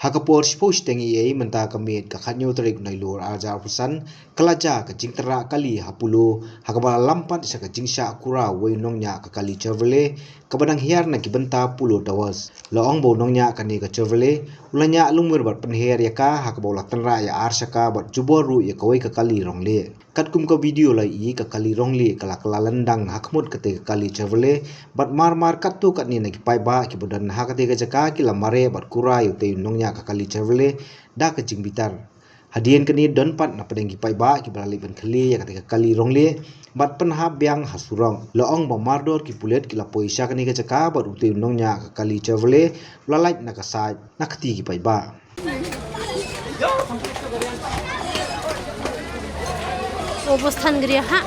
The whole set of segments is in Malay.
Hakapor spos tengi ei menta kamit ka khanyo tarik nailur ajar pusan kalaja ka Tynrah kali Polo hakabala lampat sa ka Shah Kura wei nongnya ka kali Kyrwoh kabadang hiar na kibenta Polo tawas loong bo nongnya ka ni ka Kyrwoh ulanya Lymwir bat penher ya ka hakabala Tynrah ya Shaka bat juboru ya kawai ka kali rongle katkum ka video lai i ka kali rongle kala landang hakmut ka te ka kali Kyrwoh bat mar katu kat ni na ki pai ba ki bodan hakate ka jaka ki lamare bat Kura yu te nongnya ka kali Kyrwoh da ka jing bitar hadian kini don pat na padeng pai ba ki balali ban khali ya ka kali rongle bat penha biang hasurong loong ba mardor ki pulet ki lapoi sha kani ka jaka bat ute nongnya ka kali Kyrwoh lalai na ka sai na khati ki pai ba अवस्थान गृह हाँ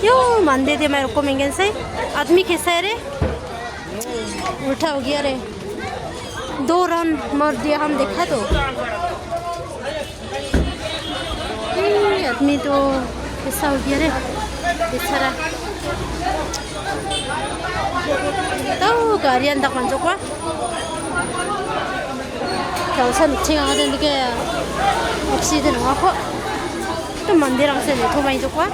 यो मंदे थे मेरे को मेंगन से आदमी कैसा है रे उल्टा हो गया रे 2 रन मार दिया हम देखा तो आदमी तो कैसा हो गया रे बेचारा तो गाड़ी अंदर कौन चुका कैसा नीचे आ गए इनके ऑक्सीजन हुआ को तो मंदिर से नहीं तो वहीं तो क्या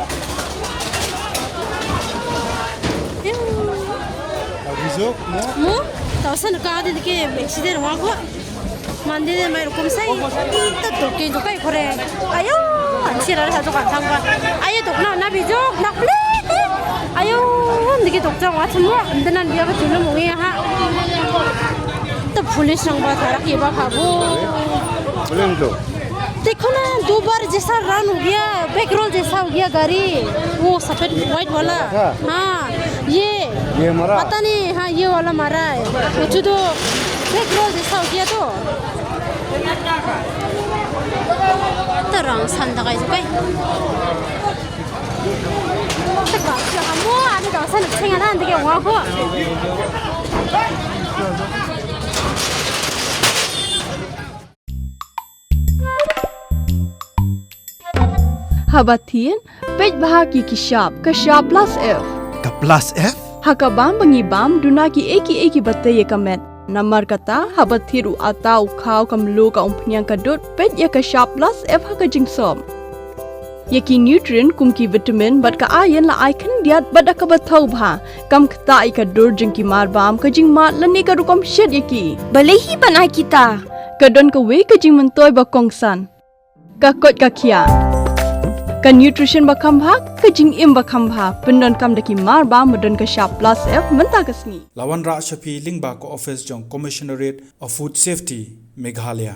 मु तो सन कहाँ दिन के एक्सीडेंट हुआ को मंदिर में रुकम से तो के जो कहीं करे आयो अंशी रहा तो kan tangga ayo तो ना बिजो ना प्ले ayo निके तो जाओ आज मु अंदर बिया बच्चों लोग मुझे यहाँ तो पुलिस नंबर थारा की बात है वो देखो ना 2 बार जैसा रन हो गया बैक रोल जैसा हो गया गाड़ी वो सफेद व्हाइट वाला हाँ ये मरा पता नहीं हाँ ये वाला मरा है वो जो बैक रोल जैसा हो गया तो रंग संदा का इसको तो क्या हम वो आने का सन चेंगा ना अंदर के वहाँ को Habatin, pej bahagi kishap, kashap plus F. Ka plus F? Hakabam bangibam dunaki eki batay kamet. Namar kata habathiru atau kau kamlu ka umpnyang kadut pej ya kashap plus F hakajing som. Yaki nutrient kumki vitamin bat ka ayan la icon diat bat akabathau bha. Kam kata ikadur jengki marbam kajing mat lani ka rukam shed yaki. Balehi banai kita. Kadon ka we kajing mentoy bakongsan. Kakot kakia. Ka nutrition bakam bha kajing im bakam bha pendon kam daki marba modon ka sharp plus F menta kasni Lawan Ra Shafi Lingba ko office jong Commissionerate of Food Safety Meghalaya